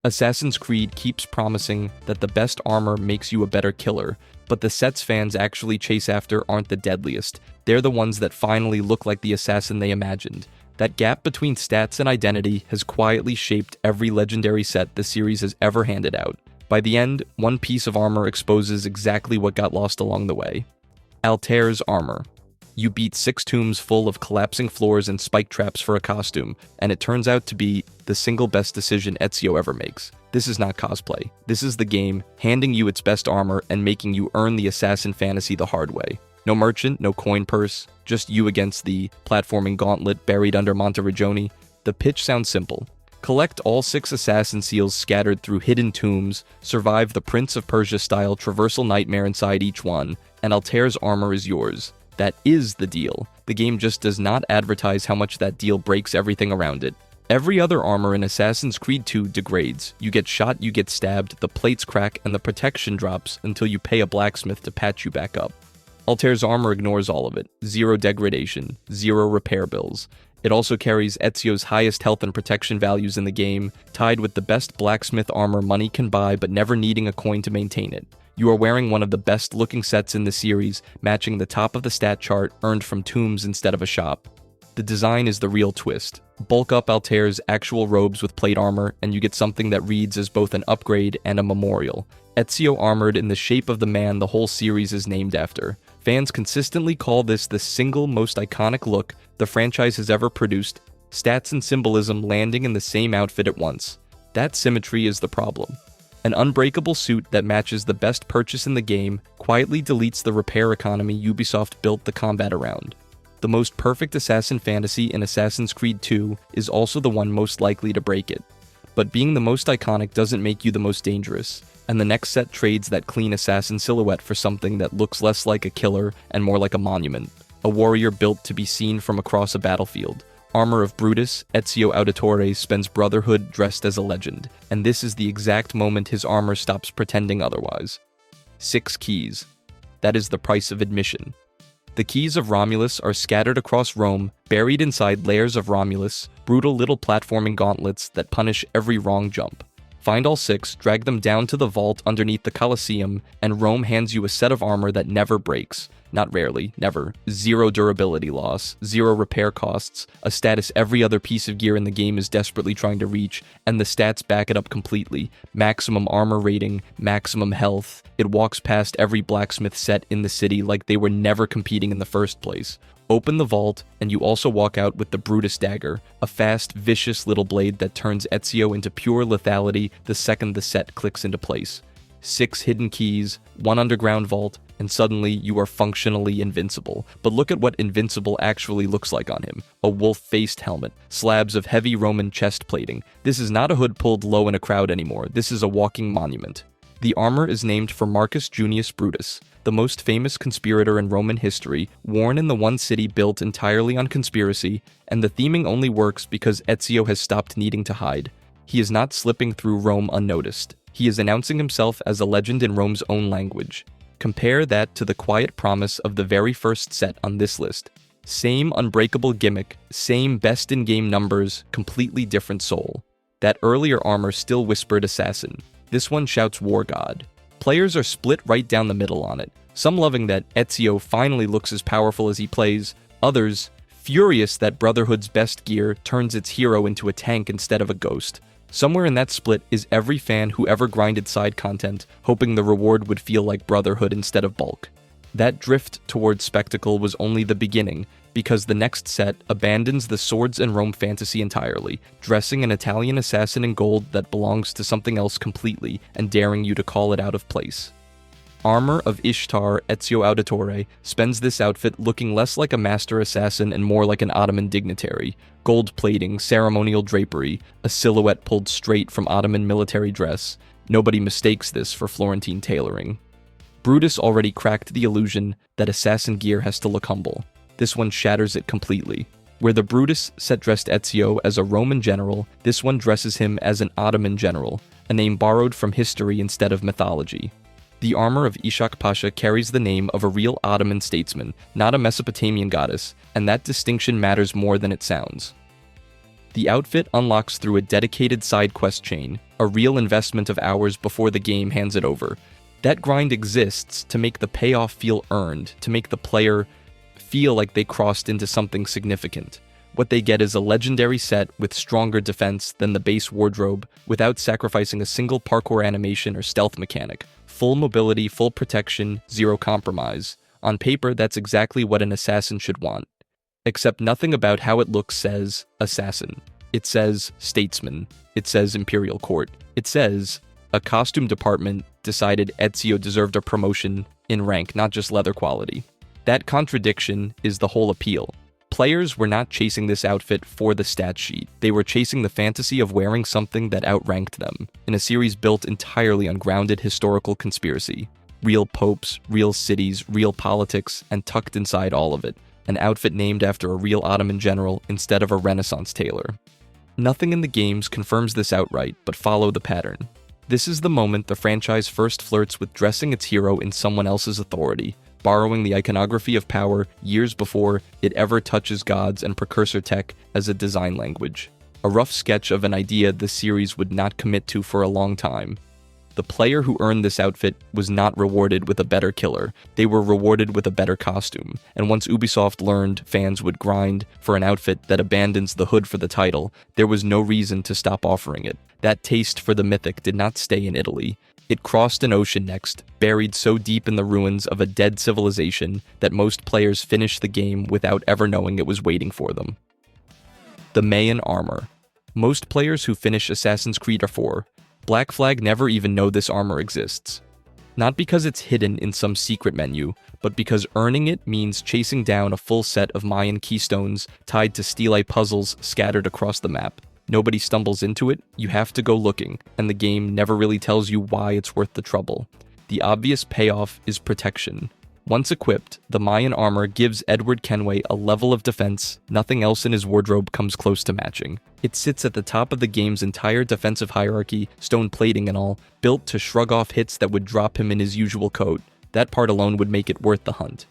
Assassin's Creed keeps promising that the best armor makes you a better killer, but the sets fans actually chase after aren't the deadliest. They're the ones that finally look like the assassin they imagined. That gap between stats and identity has quietly shaped every legendary set the series has ever handed out. By the end, one piece of armor exposes exactly what got lost along the way. Altair's armor. You beat 6 tombs full of collapsing floors and spike traps for a costume, and it turns out to be the single best decision Ezio ever makes. This is not cosplay. This is the game handing you its best armor and making you earn the assassin fantasy the hard way. No merchant, no coin purse, just you against the platforming gauntlet buried under Monteriggioni. The pitch sounds simple. Collect all 6 assassin seals scattered through hidden tombs, survive the Prince of Persia-style traversal nightmare inside each one, and Altair's armor is yours. That is the deal. The game just does not advertise how much that deal breaks everything around it. Every other armor in Assassin's Creed 2 degrades. You get shot, you get stabbed, the plates crack, and the protection drops until you pay a blacksmith to patch you back up. Altair's armor ignores all of it. 0 degradation, 0 repair bills. It also carries Ezio's highest health and protection values in the game, tied with the best blacksmith armor money can buy but never needing a coin to maintain it. You are wearing one of the best looking sets in the series, matching the top of the stat chart earned from tombs instead of a shop. The design is the real twist. Bulk up Altair's actual robes with plate armor, and you get something that reads as both an upgrade and a memorial. Ezio armored in the shape of the man the whole series is named after. Fans consistently call this the single most iconic look the franchise has ever produced, stats and symbolism landing in the same outfit at once. That symmetry is the problem. An unbreakable suit that matches the best purchase in the game quietly deletes the repair economy Ubisoft built the combat around. The most perfect assassin fantasy in Assassin's Creed 2 is also the one most likely to break it. But being the most iconic doesn't make you the most dangerous, and the next set trades that clean assassin silhouette for something that looks less like a killer and more like a monument. A warrior built to be seen from across a battlefield. Armor of Brutus, Ezio Auditore spends Brotherhood dressed as a legend, and this is the exact moment his armor stops pretending otherwise. 6 keys. That is the price of admission. The keys of Romulus are scattered across Rome, buried inside layers of Romulus, brutal little platforming gauntlets that punish every wrong jump. Find all 6, drag them down to the vault underneath the Colosseum, and Rome hands you a set of armor that never breaks. Not rarely, never. 0 durability loss, 0 repair costs, a status every other piece of gear in the game is desperately trying to reach, and the stats back it up completely. Maximum armor rating, maximum health. It walks past every blacksmith set in the city like they were never competing in the first place. Open the vault, and you also walk out with the Brutus Dagger, a fast, vicious little blade that turns Ezio into pure lethality the second the set clicks into place. 6 hidden keys, 1 underground vault, and suddenly you are functionally invincible. But look at what invincible actually looks like on him. A wolf-faced helmet, slabs of heavy Roman chest plating. This is not a hood pulled low in a crowd anymore, this is a walking monument. The armor is named for Marcus Junius Brutus, the most famous conspirator in Roman history, worn in the one city built entirely on conspiracy, and the theming only works because Ezio has stopped needing to hide. He is not slipping through Rome unnoticed. He is announcing himself as a legend in Rome's own language. Compare that to the quiet promise of the very first set on this list. Same unbreakable gimmick, same best in-game numbers, completely different soul. That earlier armor still whispered assassin. This one shouts war god. Players are split right down the middle on it, some loving that Ezio finally looks as powerful as he plays, others furious that Brotherhood's best gear turns its hero into a tank instead of a ghost. Somewhere in that split is every fan who ever grinded side content, hoping the reward would feel like Brotherhood instead of bulk. That drift towards spectacle was only the beginning, because the next set abandons the Swords and Rome fantasy entirely, dressing an Italian assassin in gold that belongs to something else completely, and daring you to call it out of place. Armor of Ishtar Ezio Auditore spends this outfit looking less like a master assassin and more like an Ottoman dignitary. Gold plating, ceremonial drapery, a silhouette pulled straight from Ottoman military dress. Nobody mistakes this for Florentine tailoring. Brutus already cracked the illusion that assassin gear has to look humble. This one shatters it completely. Where the Brutus set dressed Ezio as a Roman general, this one dresses him as an Ottoman general, a name borrowed from history instead of mythology. The armor of Ishak Pasha carries the name of a real Ottoman statesman, not a Mesopotamian goddess, and that distinction matters more than it sounds. The outfit unlocks through a dedicated side quest chain, a real investment of hours before the game hands it over. That grind exists to make the payoff feel earned, to make the player feel like they crossed into something significant. What they get is a legendary set with stronger defense than the base wardrobe without sacrificing a single parkour animation or stealth mechanic. Full mobility, full protection, zero compromise. On paper, that's exactly what an assassin should want. Except nothing about how it looks says assassin. It says statesman. It says imperial court. It says a costume department decided Ezio deserved a promotion in rank, not just leather quality. That contradiction is the whole appeal. Players were not chasing this outfit for the stat sheet. They were chasing the fantasy of wearing something that outranked them, in a series built entirely on grounded historical conspiracy. Real popes, real cities, real politics, and tucked inside all of it, an outfit named after a real Ottoman general instead of a Renaissance tailor. Nothing in the games confirms this outright, but follow the pattern. This is the moment the franchise first flirts with dressing its hero in someone else's authority, borrowing the iconography of power years before it ever touches gods and precursor tech as a design language. A rough sketch of an idea the series would not commit to for a long time. The player who earned this outfit was not rewarded with a better killer, they were rewarded with a better costume, and once Ubisoft learned fans would grind for an outfit that abandons the hood for the title, there was no reason to stop offering it. That taste for the mythic did not stay in Italy. It crossed an ocean next, buried so deep in the ruins of a dead civilization that most players finished the game without ever knowing it was waiting for them. The Mayan armor. Most players who finish Assassin's Creed are 4. Black Flag never even know this armor exists. Not because it's hidden in some secret menu, but because earning it means chasing down a full set of Mayan keystones tied to stelae puzzles scattered across the map. Nobody stumbles into it, you have to go looking, and the game never really tells you why it's worth the trouble. The obvious payoff is protection. Once equipped, the Mayan armor gives Edward Kenway a level of defense nothing else in his wardrobe comes close to matching. It sits at the top of the game's entire defensive hierarchy, stone plating and all, built to shrug off hits that would drop him in his usual coat. That part alone would make it worth the hunt.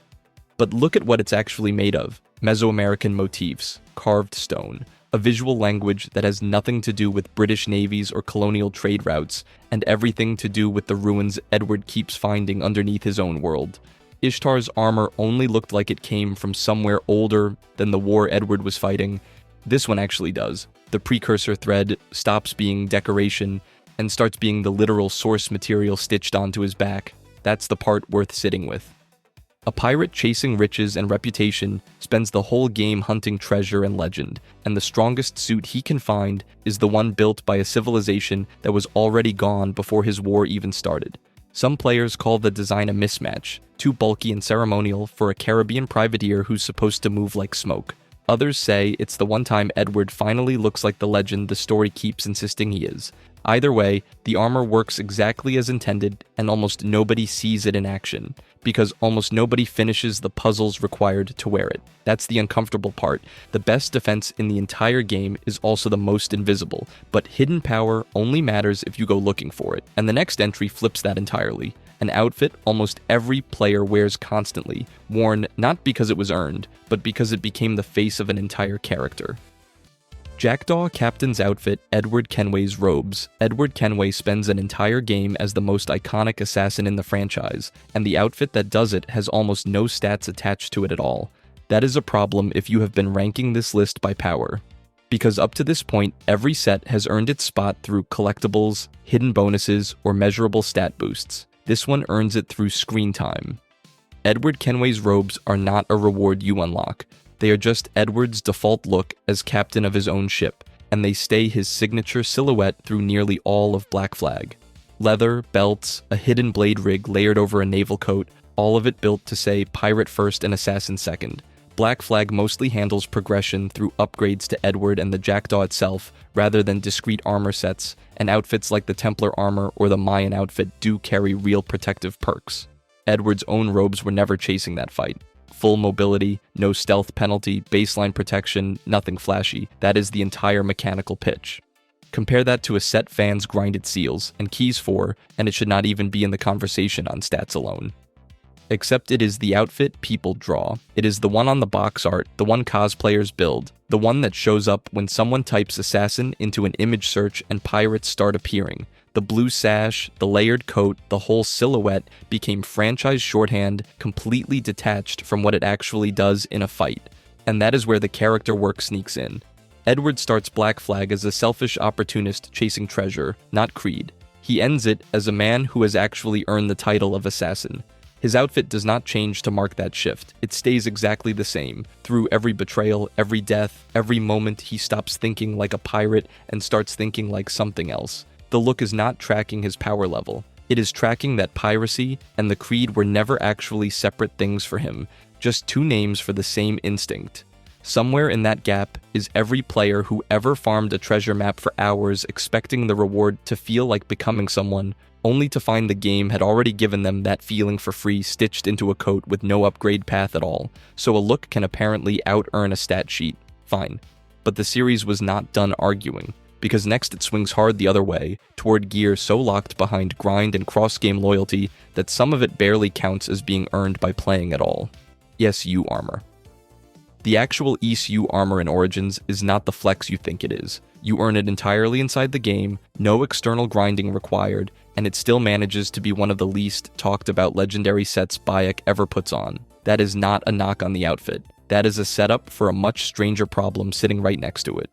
But look at what it's actually made of. Mesoamerican motifs, carved stone, a visual language that has nothing to do with British navies or colonial trade routes, and everything to do with the ruins Edward keeps finding underneath his own world. Ishtar's armor only looked like it came from somewhere older than the war Edward was fighting. This one actually does. The precursor thread stops being decoration and starts being the literal source material stitched onto his back. That's the part worth sitting with. A pirate chasing riches and reputation spends the whole game hunting treasure and legend, and the strongest suit he can find is the one built by a civilization that was already gone before his war even started. Some players call the design a mismatch, too bulky and ceremonial for a Caribbean privateer who's supposed to move like smoke. Others say it's the one time Edward finally looks like the legend the story keeps insisting he is. Either way, the armor works exactly as intended, and almost nobody sees it in action, because almost nobody finishes the puzzles required to wear it. That's the uncomfortable part. The best defense in the entire game is also the most invisible, but hidden power only matters if you go looking for it, and the next entry flips that entirely. An outfit almost every player wears constantly, worn not because it was earned, but because it became the face of an entire character. Jackdaw captains outfit Edward Kenway's robes. Edward Kenway spends an entire game as the most iconic assassin in the franchise, and the outfit that does it has almost no stats attached to it at all. That is a problem if you have been ranking this list by power. Because up to this point, every set has earned its spot through collectibles, hidden bonuses, or measurable stat boosts. This one earns it through screen time. Edward Kenway's robes are not a reward you unlock. They are just Edward's default look as captain of his own ship, and they stay his signature silhouette through nearly all of Black Flag. Leather, belts, a hidden blade rig layered over a naval coat, all of it built to say pirate first and assassin second. Black Flag mostly handles progression through upgrades to Edward and the Jackdaw itself, rather than discrete armor sets, and outfits like the Templar armor or the Mayan outfit do carry real protective perks. Edward's own robes were never chasing that fight. Full mobility, no stealth penalty, baseline protection, nothing flashy. That is the entire mechanical pitch. Compare that to a set fans grinded seals and keys for, and it should not even be in the conversation on stats alone. Except it is the outfit people draw. It is the one on the box art, the one cosplayers build, the one that shows up when someone types assassin into an image search and pirates start appearing. The blue sash, the layered coat, the whole silhouette became franchise shorthand, completely detached from what it actually does in a fight. And that is where the character work sneaks in. Edward starts Black Flag as a selfish opportunist chasing treasure, not Creed. He ends it as a man who has actually earned the title of assassin. His outfit does not change to mark that shift. It stays exactly the same. Through every betrayal, every death, every moment he stops thinking like a pirate and starts thinking like something else. The look is not tracking his power level. It is tracking that piracy and the Creed were never actually separate things for him, just two names for the same instinct. Somewhere in that gap is every player who ever farmed a treasure map for hours expecting the reward to feel like becoming someone, only to find the game had already given them that feeling for free stitched into a coat with no upgrade path at all, so a look can apparently out-earn a stat sheet. Fine. But the series was not done arguing, because next it swings hard the other way, toward gear so locked behind grind and cross-game loyalty that some of it barely counts as being earned by playing at all. ESU armor. The actual ESU armor in Origins is not the flex you think it is. You earn it entirely inside the game, no external grinding required, and it still manages to be one of the least talked about legendary sets Bayek ever puts on. That is not a knock on the outfit. That is a setup for a much stranger problem sitting right next to it.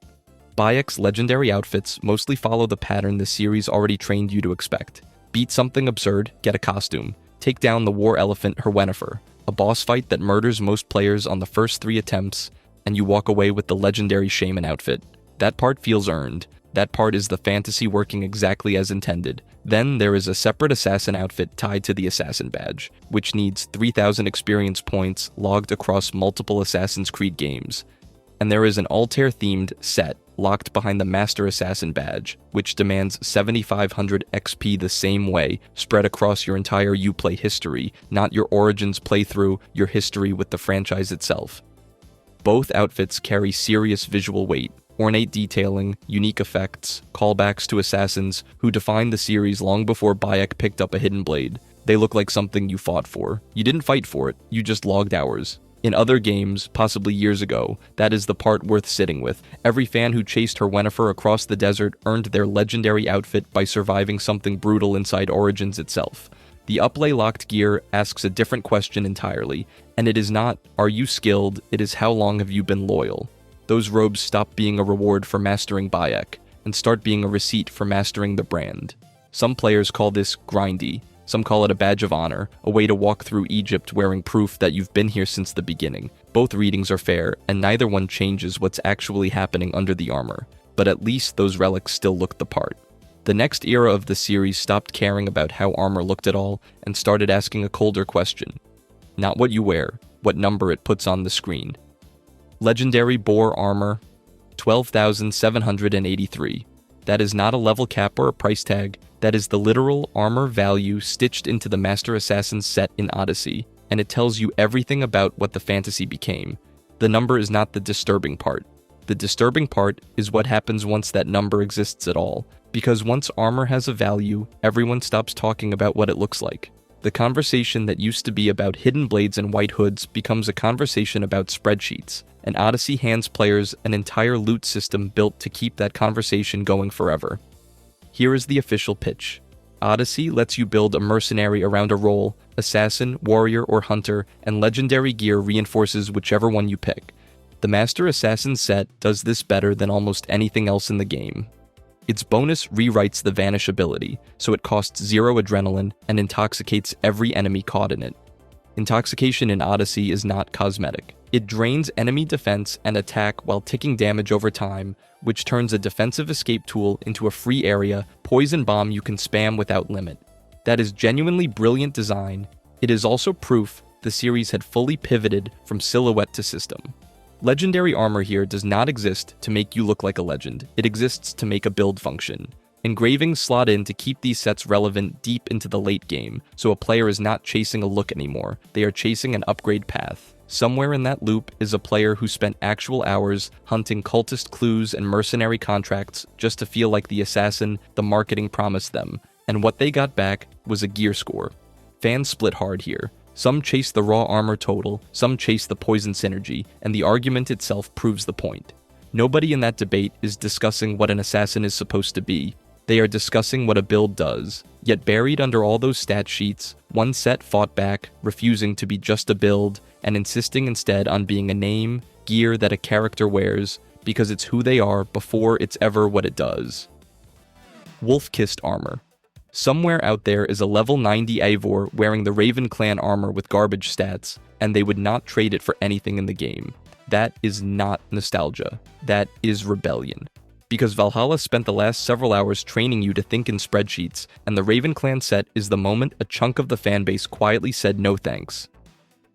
Bayek's legendary outfits mostly follow the pattern the series already trained you to expect. Beat something absurd, get a costume. Take down the war elephant Herwenifer, a boss fight that murders most players on the first 3 attempts, and you walk away with the legendary shaman outfit. That part feels earned. That part is the fantasy working exactly as intended. Then there is a separate assassin outfit tied to the assassin badge, which needs 3,000 experience points logged across multiple Assassin's Creed games. And there is an Altair-themed set locked behind the Master Assassin badge, which demands 7,500 XP the same way, spread across your entire Uplay history, not your Origins playthrough, your history with the franchise itself. Both outfits carry serious visual weight, ornate detailing, unique effects, callbacks to assassins who defined the series long before Bayek picked up a hidden blade. They look like something you fought for. You didn't fight for it, you just logged hours. In other games, possibly years ago, that is the part worth sitting with. Every fan who chased Herwenifer across the desert earned their legendary outfit by surviving something brutal inside Origins itself. The Uplay locked gear asks a different question entirely, and it is not, are you skilled, it is how long have you been loyal. Those robes stop being a reward for mastering Bayek, and start being a receipt for mastering the brand. Some players call this grindy. Some call it a badge of honor, a way to walk through Egypt wearing proof that you've been here since the beginning. Both readings are fair, and neither one changes what's actually happening under the armor, but at least those relics still look the part. The next era of the series stopped caring about how armor looked at all, and started asking a colder question. Not what you wear, what number it puts on the screen. Legendary Boar armor, 12,783. That is not a level cap or a price tag. That is the literal armor value stitched into the Master Assassin set in Odyssey, and it tells you everything about what the fantasy became. The number is not the disturbing part. The disturbing part is what happens once that number exists at all, because once armor has a value, everyone stops talking about what it looks like. The conversation that used to be about hidden blades and white hoods becomes a conversation about spreadsheets, and Odyssey hands players an entire loot system built to keep that conversation going forever. Here is the official pitch. Odyssey lets you build a mercenary around a role, assassin, warrior, or hunter, and legendary gear reinforces whichever one you pick. The Master Assassin set does this better than almost anything else in the game. Its bonus rewrites the Vanish ability, so it costs 0 adrenaline and intoxicates every enemy caught in it. Intoxication in Odyssey is not cosmetic. It drains enemy defense and attack while ticking damage over time, which turns a defensive escape tool into a free area, poison bomb you can spam without limit. That is genuinely brilliant design. It is also proof the series had fully pivoted from silhouette to system. Legendary armor here does not exist to make you look like a legend. It exists to make a build function. Engravings slot in to keep these sets relevant deep into the late game, so a player is not chasing a look anymore. They are chasing an upgrade path. Somewhere in that loop is a player who spent actual hours hunting cultist clues and mercenary contracts just to feel like the assassin the marketing promised them, and what they got back was a gear score. Fans split hard here. Some chase the raw armor total, some chase the poison synergy, and the argument itself proves the point. Nobody in that debate is discussing what an assassin is supposed to be. They are discussing what a build does. Yet buried under all those stat sheets, one set fought back, refusing to be just a build, and insisting instead on being a name, gear that a character wears, because it's who they are before it's ever what it does. Wolf-Kissed armor. Somewhere out there is a level 90 Eivor wearing the Raven Clan armor with garbage stats, and they would not trade it for anything in the game. That is not nostalgia. That is rebellion. Because Valhalla spent the last several hours training you to think in spreadsheets, and the Raven Clan set is the moment a chunk of the fanbase quietly said no thanks.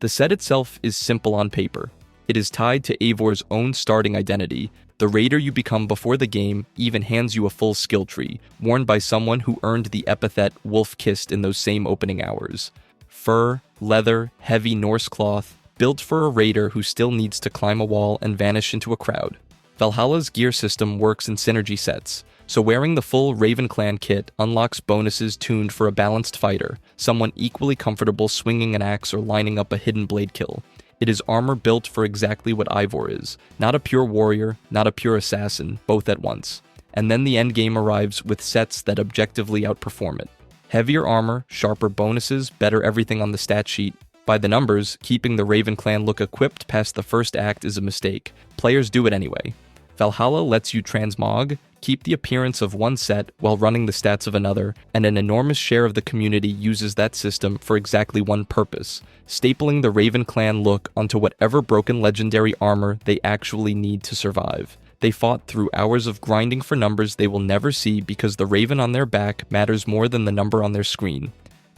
The set itself is simple on paper. It is tied to Eivor's own starting identity. The raider you become before the game even hands you a full skill tree, worn by someone who earned the epithet Wolf-Kissed in those same opening hours. Fur, leather, heavy Norse cloth, built for a raider who still needs to climb a wall and vanish into a crowd. Valhalla's gear system works in synergy sets, so wearing the full Raven Clan kit unlocks bonuses tuned for a balanced fighter, someone equally comfortable swinging an axe or lining up a hidden blade kill. It is armor built for exactly what Eivor is, not a pure warrior, not a pure assassin, both at once. And then the endgame arrives with sets that objectively outperform it. Heavier armor, sharper bonuses, better everything on the stat sheet. By the numbers, keeping the Raven Clan look equipped past the first act is a mistake. Players do it anyway. Valhalla lets you transmog, keep the appearance of one set while running the stats of another, and an enormous share of the community uses that system for exactly one purpose, stapling the Raven Clan look onto whatever broken legendary armor they actually need to survive. They fought through hours of grinding for numbers they will never see because the Raven on their back matters more than the number on their screen.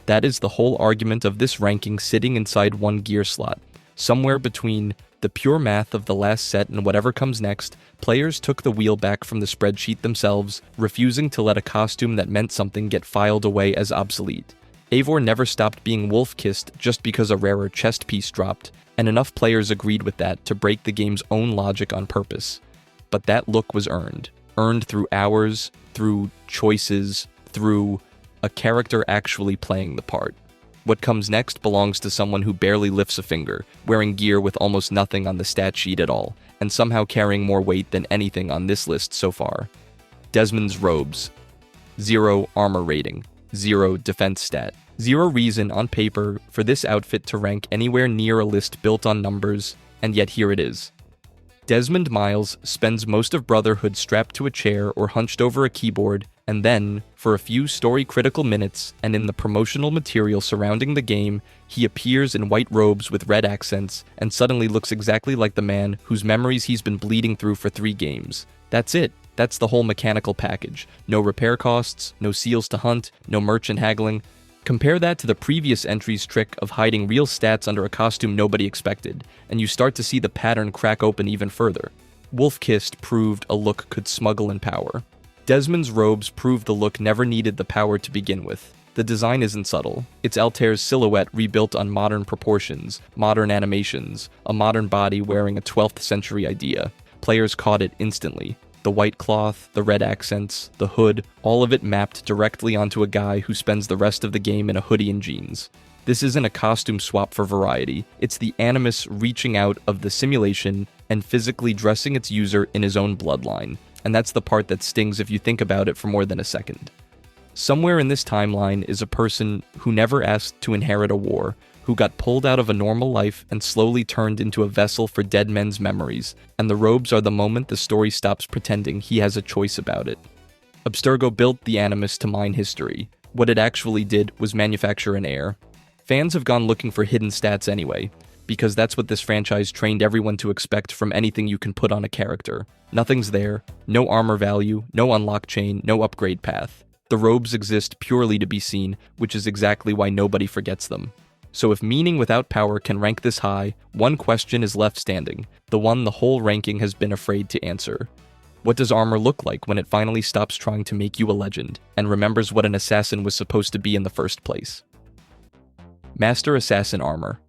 That is the whole argument of this ranking sitting inside one gear slot. Somewhere between the pure math of the last set and whatever comes next, players took the wheel back from the spreadsheet themselves, refusing to let a costume that meant something get filed away as obsolete. Eivor never stopped being wolf-kissed just because a rarer chest piece dropped, and enough players agreed with that to break the game's own logic on purpose. But that look was earned through hours, through choices, through a character actually playing the part. What comes next belongs to someone who barely lifts a finger, wearing gear with almost nothing on the stat sheet at all, and somehow carrying more weight than anything on this list so far. Desmond's robes. 0 armor rating, 0 defense stat. 0 reason on paper for this outfit to rank anywhere near a list built on numbers, and yet here it is. Desmond Miles spends most of Brotherhood strapped to a chair or hunched over a keyboard, and then, for a few story-critical minutes and in the promotional material surrounding the game, he appears in white robes with red accents and suddenly looks exactly like the man whose memories he's been bleeding through for 3 games. That's it. That's the whole mechanical package. No repair costs, no seals to hunt, no merchant haggling. Compare that to the previous entry's trick of hiding real stats under a costume nobody expected, and you start to see the pattern crack open even further. Wolf-Kissed proved a look could smuggle in power. Desmond's robes proved the look never needed the power to begin with. The design isn't subtle. It's Altair's silhouette rebuilt on modern proportions, modern animations, a modern body wearing a 12th century idea. Players caught it instantly. The white cloth, the red accents, the hood, all of it mapped directly onto a guy who spends the rest of the game in a hoodie and jeans. This isn't a costume swap for variety. It's the Animus reaching out of the simulation and physically dressing its user in his own bloodline. And that's the part that stings if you think about it for more than a second. Somewhere in this timeline is a person who never asked to inherit a war, who got pulled out of a normal life and slowly turned into a vessel for dead men's memories, and the robes are the moment the story stops pretending he has a choice about it. Abstergo built the Animus to mine history. What it actually did was manufacture an heir. Fans have gone looking for hidden stats anyway, because that's what this franchise trained everyone to expect from anything you can put on a character. Nothing's there, no armor value, no unlock chain, no upgrade path. The robes exist purely to be seen, which is exactly why nobody forgets them. So if meaning without power can rank this high, one question is left standing, the one the whole ranking has been afraid to answer. What does armor look like when it finally stops trying to make you a legend, and remembers what an assassin was supposed to be in the first place? Master Assassin Armor.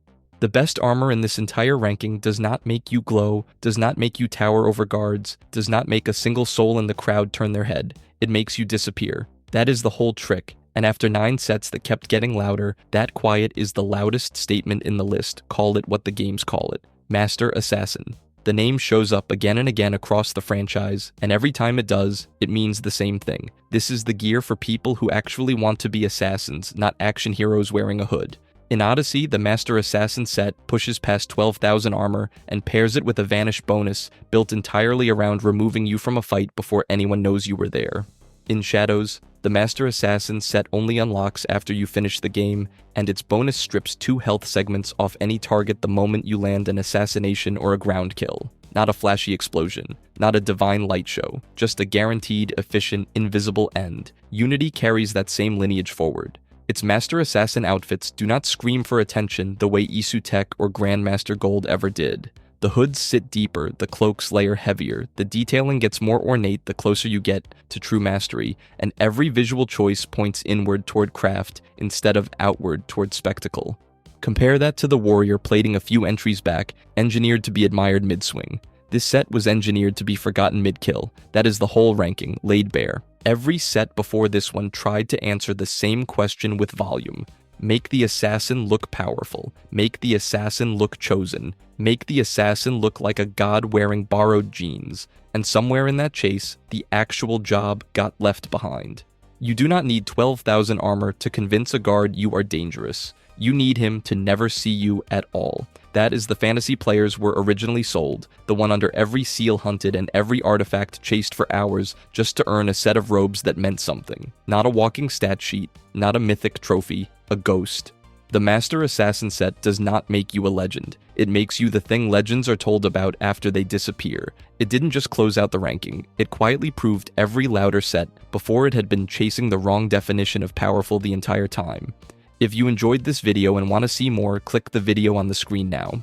The best armor in this entire ranking does not make you glow, does not make you tower over guards, does not make a single soul in the crowd turn their head. It makes you disappear. That is the whole trick. And after 9 sets that kept getting louder, that quiet is the loudest statement in the list. Call it what the games call it. Master Assassin. The name shows up again and again across the franchise, and every time it does, it means the same thing. This is the gear for people who actually want to be assassins, not action heroes wearing a hood. In Odyssey, the Master Assassin set pushes past 12,000 armor and pairs it with a Vanish bonus built entirely around removing you from a fight before anyone knows you were there. In Shadows, the Master Assassin set only unlocks after you finish the game, and its bonus strips 2 health segments off any target the moment you land an assassination or a ground kill. Not a flashy explosion, not a divine light show, just a guaranteed, efficient, invisible end. Unity carries that same lineage forward. Its Master Assassin outfits do not scream for attention the way Isutech or Grandmaster Gold ever did. The hoods sit deeper, the cloaks layer heavier, the detailing gets more ornate the closer you get to true mastery, and every visual choice points inward toward craft instead of outward toward spectacle. Compare that to the Warrior plating a few entries back, engineered to be admired mid-swing. This set was engineered to be forgotten mid-kill. That is the whole ranking, laid bare. Every set before this one tried to answer the same question with volume. Make the assassin look powerful. Make the assassin look chosen. Make the assassin look like a god wearing borrowed jeans. And somewhere in that chase, the actual job got left behind. You do not need 12,000 armor to convince a guard you are dangerous. You need him to never see you at all. That is the fantasy players were originally sold, the one under every seal hunted and every artifact chased for hours just to earn a set of robes that meant something. Not a walking stat sheet, not a mythic trophy, a ghost. The Master Assassin set does not make you a legend. It makes you the thing legends are told about after they disappear. It didn't just close out the ranking, it quietly proved every louder set before it had been chasing the wrong definition of powerful the entire time. If you enjoyed this video and want to see more, click the video on the screen now.